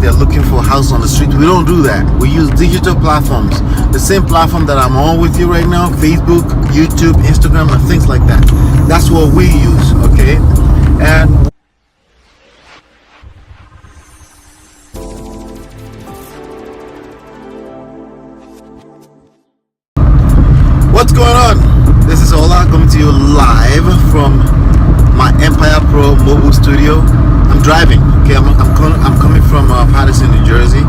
they're looking for a house on the street. We don't do that. We use digital platforms. The same platform that I'm on with you right now, Facebook, YouTube, Instagram, and things like that. That's what we use, okay? And what's going on? This is Ola coming to you live from my myEmpirePRO mobile studio. I'm driving, okay? I'm coming from Patterson, New Jersey.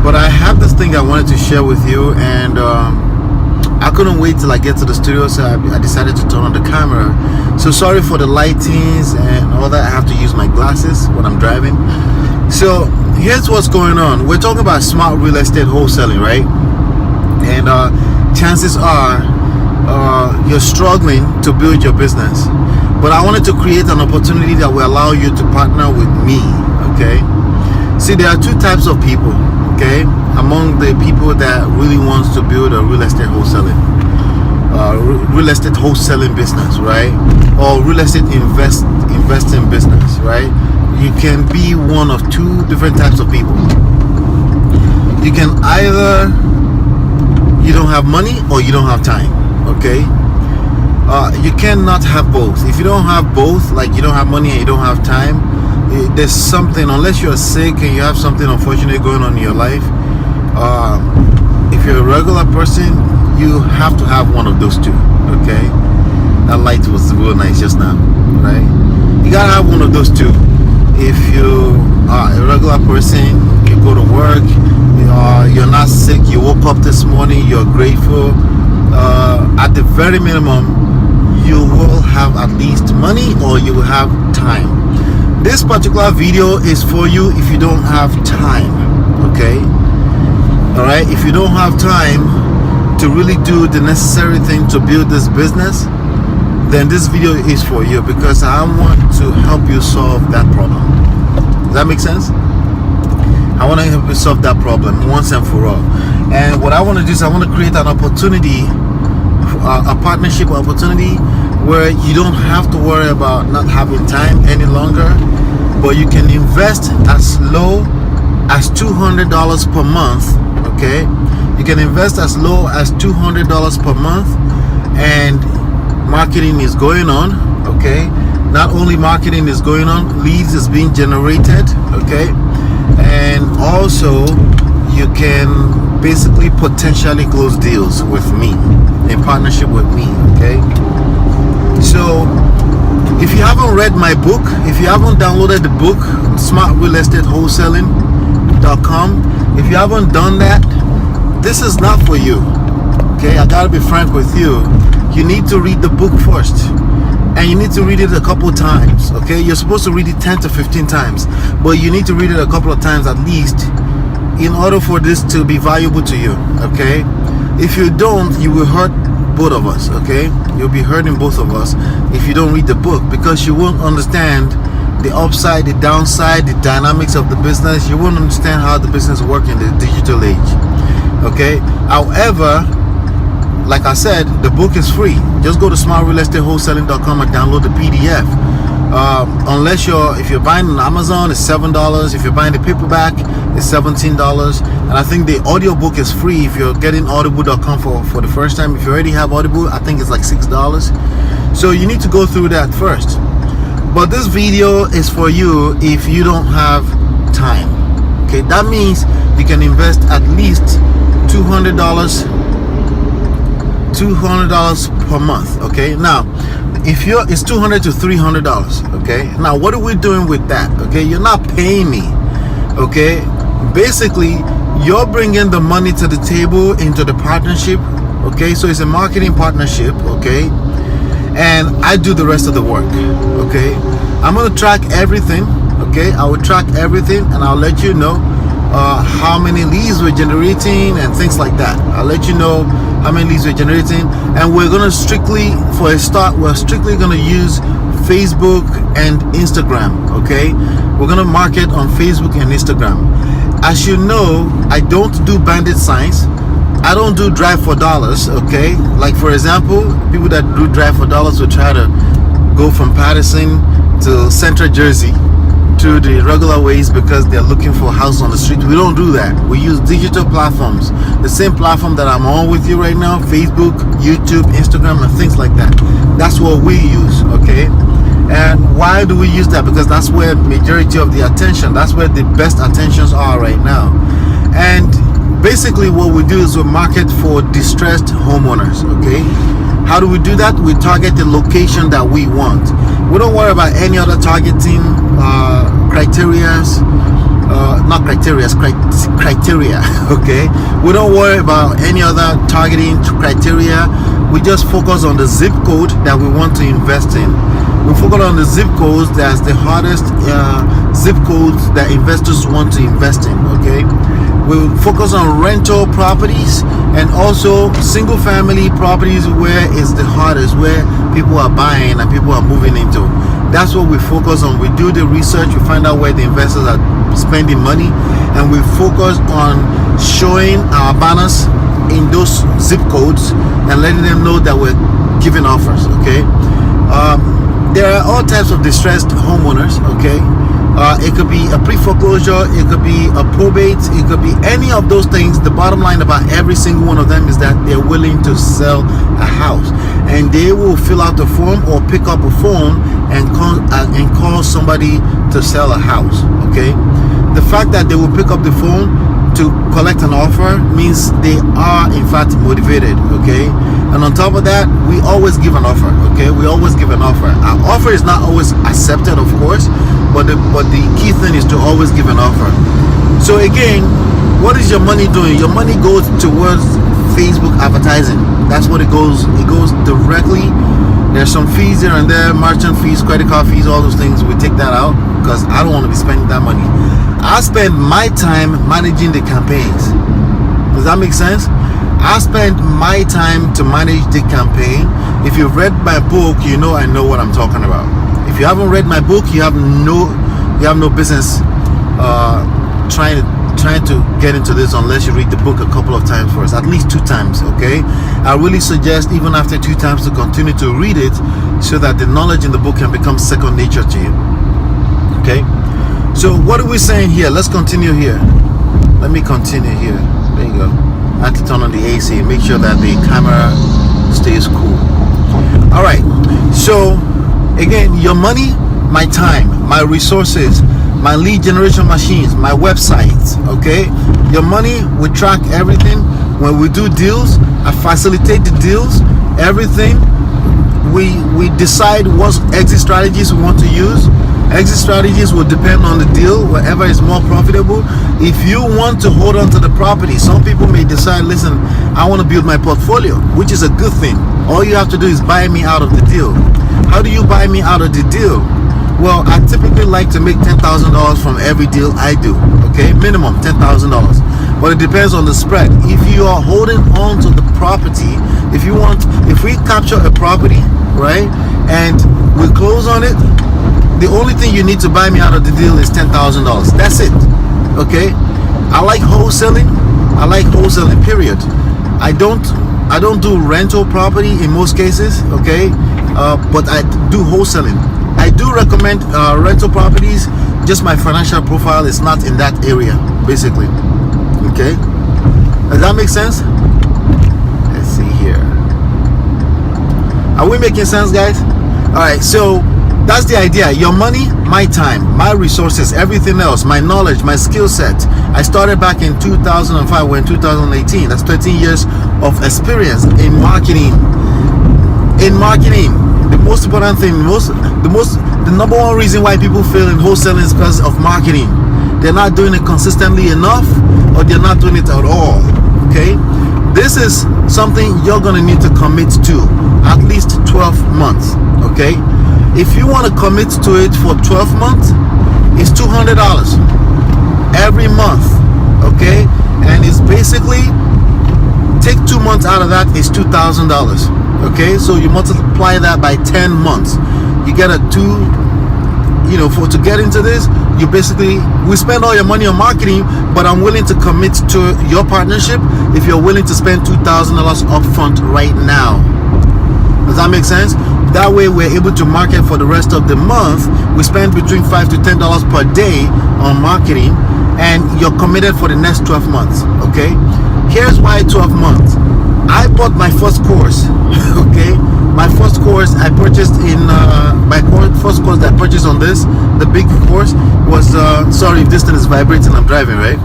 But I have this thing I wanted to share with you, and I couldn't wait till I get to the studio, so I decided to turn on the camera. So sorry for the lightings and all that. I have to use my glasses when I'm driving. So here's what's going on. We're talking about smart real estate wholesaling, right? And chances are you're struggling to build your business, but I wanted to create an opportunity that will allow you to partner with me, okay? See, there are two types of people, okay, among the people that really wants to build a real estate wholesaling business, right? Or real estate investing business, right? You can be one of two different types of people. You can either you don't have money or you don't have time, okay? You cannot have both. If you don't have both, like you don't have money and you don't have time, there's something, unless you're sick and you have something unfortunate going on in your life, if you're a regular person, you have to have one of those two, okay? That light was real nice just now, right? You gotta have one of those two. If you are a regular person, you go to work, you're not sick, you woke up this morning, you're grateful, at the very minimum you will have at least money or you will have time. This particular video is for you if you don't have time, okay? Alright, if you don't have time to really do the necessary thing to build this business, then this video is for you, because I want to help you solve that problem. Does that make sense? I want to help you solve that problem once and for all. And what I want to do is I want to create an opportunity, a partnership opportunity, where you don't have to worry about not having time any longer, but you can invest as low as $200 per month, okay? You can invest as low as $200 per month, and marketing is going on, okay? Not only marketing is going on, leads is being generated, okay? And also you can basically potentially close deals with me, in partnership with me, okay? So if you haven't read my book, if you haven't downloaded the book, Smart Real Estate Wholesaling.com, if you haven't done that, this is not for you, okay? I gotta be frank with you. You need to read the book first, and you need to read it a couple times, okay? You're supposed to read it 10 to 15 times, but you need to read it a couple of times at least in order for this to be valuable to you, okay? If you don't, you will hurt both of us, okay? You'll be hurting both of us if you don't read the book, because you won't understand the upside, the downside, the dynamics of the business. You won't understand how the business works in the digital age, okay? However, like I said, the book is free. Just go to smartrealestatewholesaling.com and download the PDF. If you're buying on Amazon, it's $7. If you're buying the paperback, it's $17. And I think the audiobook is free if you're getting audible.com for the first time. If you already have Audible, I think it's like $6. So you need to go through that first. But this video is for you if you don't have time, okay? That means you can invest at least $200 per month, okay? Now it's $200 to $300, okay? Now what are we doing with that? Okay, you're not paying me, okay? Basically you're bringing the money to the table into the partnership, okay? So it's a marketing partnership, okay? And I do the rest of the work, okay? I'm gonna track everything, okay? I will track everything, and I'll let you know how many leads we're generating and things like that. I'll let you know how many leads we're generating, and we're gonna strictly, for a start, we're strictly gonna use Facebook and Instagram, okay? We're gonna market on Facebook and Instagram. As you know, I don't do bandit signs. I don't do drive for dollars, okay? Like for example, people that do drive for dollars will try to go from Patterson to Central Jersey through the regular ways because they're looking for a house on the street. We don't do that. We use digital platforms. The same platform that I'm on with you right now, Facebook, YouTube, Instagram, and things like that. That's what we use, okay? And why do we use that? Because that's where majority of the attention, that's where the best attentions are right now. And basically what we do is we market for distressed homeowners, okay? How do we do that? We target the location that we want. We don't worry about any other targeting criteria, okay? We don't worry about any other targeting criteria. We just focus on the zip code that we want to invest in. We focus on the zip codes that's the hardest zip codes that investors want to invest in, okay? We focus on rental properties and also single family properties where it's the hardest, where people are buying and people are moving into. That's what we focus on. We do the research, we find out where the investors are spending money, and we focus on showing our banners in those zip codes and letting them know that we're giving offers, okay? There are all types of distressed homeowners, okay? It could be a pre-foreclosure, it could be a probate, it could be any of those things. The bottom line about every single one of them is that they're willing to sell a house, and they will fill out the form or pick up a phone and call somebody to sell a house, okay? The fact that they will pick up the phone to collect an offer means they are in fact motivated, okay? And on top of that, we always give an offer, okay? We always give an offer. Our offer is not always accepted, of course, but the key thing is to always give an offer. So again, what is your money doing? Your money goes towards Facebook advertising. That's what it goes. It goes directly. There's some fees here and there, merchant fees, credit card fees, all those things. We take that out because I don't want to be spending that money. I spend my time managing the campaigns. Does that make sense? I spend my time to manage the campaign. If you've read my book, you know I know what I'm talking about. If you haven't read my book, you have no business trying to get into this unless you read the book a couple of times first, at least 2 times, okay? I really suggest even after 2 times to continue to read it so that the knowledge in the book can become second nature to you, okay? So what are we saying here? Let's continue here. Let me continue here. There you go. I have to turn on the AC, make sure that the camera stays cool. All right, so again, your money, my time, my resources, my lead generation machines, my websites, okay? Your money, we track everything. When we do deals, I facilitate the deals, everything. We decide what exit strategies we want to use. Exit strategies will depend on the deal, wherever is more profitable. If you want to hold on to the property, some people may decide, listen, I want to build my portfolio, which is a good thing. All you have to do is buy me out of the deal. How do you buy me out of the deal? Well, I typically like to make $10,000 from every deal I do, okay? Minimum $10,000, but it depends on the spread. If you are holding on to the property, if we capture a property, right, and we close on it, the only thing you need to buy me out of the deal is $10,000. That's it, okay? I like wholesaling. I like wholesaling, period. I don't do rental property in most cases, okay? But I do wholesaling. I do recommend rental properties. Just my financial profile is not in that area, basically. Okay? Does that make sense? Let's see here. Are we making sense, guys? All right, so that's the idea. Your money, my time, my resources, everything else, my knowledge, my skill set. I started back in 2005. We're in 2018. That's 13 years of experience in marketing. The most important thing, the number one reason why people fail in wholesaling is because of marketing. They're not doing it consistently enough, or they're not doing it at all. Okay, this is something you're gonna need to commit to at least 12 months. Okay, if you want to commit to it for 12 months, it's $200 every month. Okay, and it's basically, take 2 months out of that, is $2,000. Okay, so you multiply that by 10 months, you get a to get into this, you basically, we spend all your money on marketing, but I'm willing to commit to your partnership if you're willing to spend $2,000 upfront right now. Does that make sense? That way we're able to market for the rest of the month. We spend between $5 to $10 per day on marketing, and you're committed for the next 12 months. Okay, here's why 12 months. I bought my first course. Okay, my first course I purchased in first course that I purchased on this, the big course, was sorry if this thing is vibrating, I'm driving, right?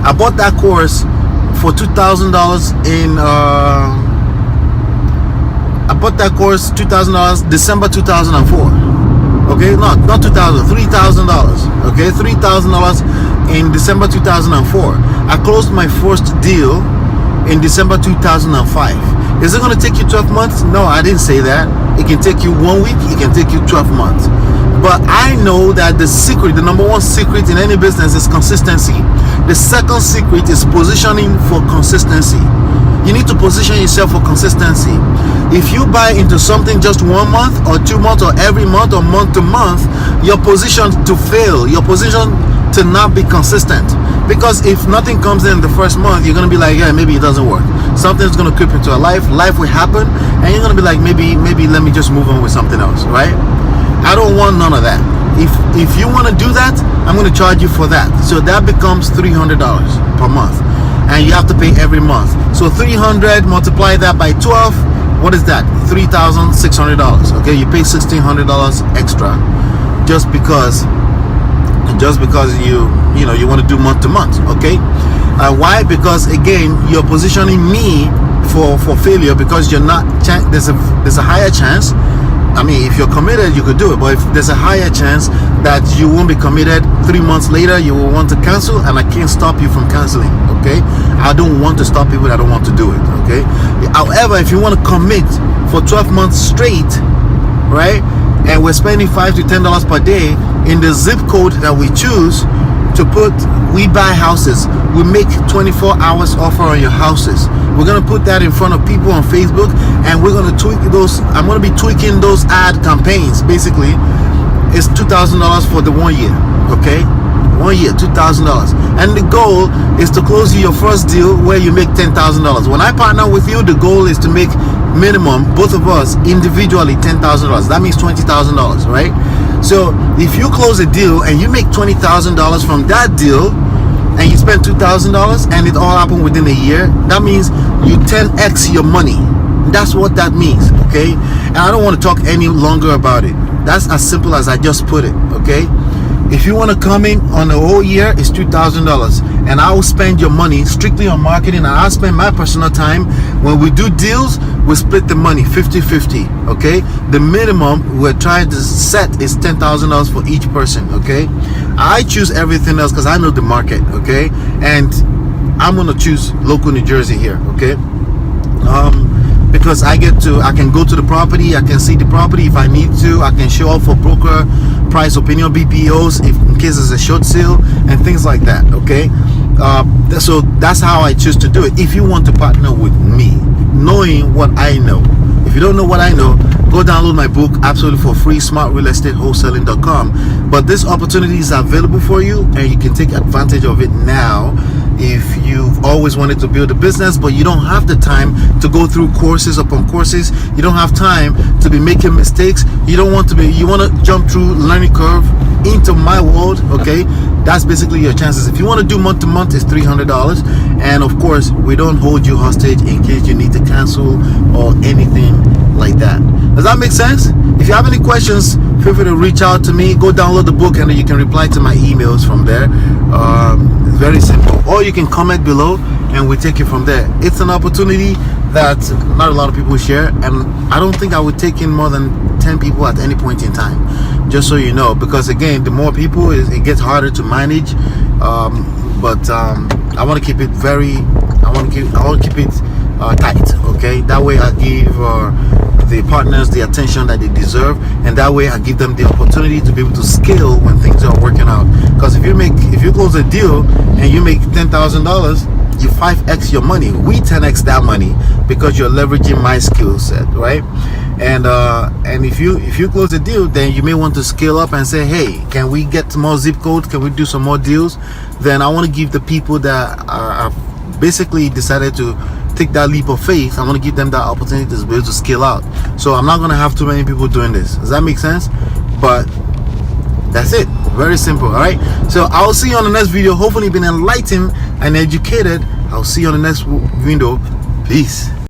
I bought that course for $2,000 in I bought that course $2,000 December 2004. Okay, not $2,000, $3,000. Okay, $3,000 in December 2004. I closed my first deal in December 2005. Is it going to take you 12 months? No, I didn't say that. It can take you 1 week, it can take you 12 months. But I know that the secret, the number one secret in any business is consistency. The second secret is positioning for consistency. You need to position yourself for consistency. If you buy into something just 1 month or 2 months or every month or month to month, you're positioned to fail. You're positioned to not be consistent. Because if nothing comes in the first month, you're going to be like, yeah, maybe it doesn't work. Something's going to creep into your life. Life will happen. And you're going to be like, maybe let me just move on with something else, right? I don't want none of that. If you want to do that, I'm going to charge you for that. So that becomes $300 per month. And you have to pay every month. So 300, multiply that by 12. What is that? $3,600. Okay, you pay $1,600 extra just because you want to do month to month. Okay, why? Because again, you're positioning me for failure, because you're not. There's a higher chance. I mean, if you're committed, you could do it. But if there's a higher chance that you won't be committed, 3 months later you will want to cancel, and I can't stop you from canceling. Okay, I don't want to stop people that don't want to do it. Okay, however, if you want to commit for 12 months straight, right, and we're spending $5 to $10 per day in the zip code that we choose to put, we buy houses, we make 24 hours offer on your houses. We're going to put that in front of people on Facebook, and we're going to tweak those. I'm going to be tweaking those ad campaigns. Basically, it's $2,000 for the 1 year. Okay, 1 year, $2,000, and the goal is to close you your first deal where you make $10,000. When I partner with you, the goal is to make minimum, both of us individually, $10,000. That means $20,000, right? So if you close a deal and you make $20,000 from that deal, and you spend $2,000, and it all happened within a year, that means you 10x your money. That's what that means. Okay, and I don't want to talk any longer about it. That's as simple as I just put it. Okay, if you want to come in on the whole year, it's $2,000, and I will spend your money strictly on marketing, and I'll spend my personal time. When we do deals, we split the money 50-50. Okay, the minimum we're trying to set is $10,000 for each person. Okay, I choose everything else because I know the market. Okay, and I'm gonna choose local New Jersey here. Okay, because I can go to the property, I can see the property if I need to, I can show up for broker price opinion, BPOs, if in case it's a short sale and things like that. Okay, so that's how I choose to do it. If you want to partner with me, knowing what I know, if you don't know what I know, go download my book absolutely for free, smartrealestatewholesaling.com. But this opportunity is available for you, and you can take advantage of it now. If you've always wanted to build a business, but you don't have the time to go through courses upon courses, you don't have time to be making mistakes, you want to jump through learning curve into my world. Okay, that's basically your chances. If you want to do month to month, it's $300, and of course we don't hold you hostage in case you need to cancel or anything like that. Does that make sense? If you have any questions, feel free to reach out to me. Go download the book, and you can reply to my emails from there. It's very simple. Or you can comment below, and we take it from there. It's an opportunity that not a lot of people share, and I don't think I would take in more than 10 people at any point in time, just so you know, because again, the more people, it gets harder to manage. But I want to keep it tight. Okay, that way I give the partners the attention that they deserve, and that way I give them the opportunity to be able to scale when things are working out. Because if you close a deal and you make $10,000, you 5x your money. We 10x that money because you're leveraging my skill set, right? And if you close a deal, then you may want to scale up and say, hey, can we get more zip codes? Can we do some more deals? Then I want to give the people that are basically decided to take that leap of faith. I want to give them that opportunity to be able to scale out. So I'm not going to have too many people doing this. Does that make sense? But that's it. Very simple. All right. So I'll see you on the next video. Hopefully you've been enlightened and educated. I'll see you on the next video. Peace.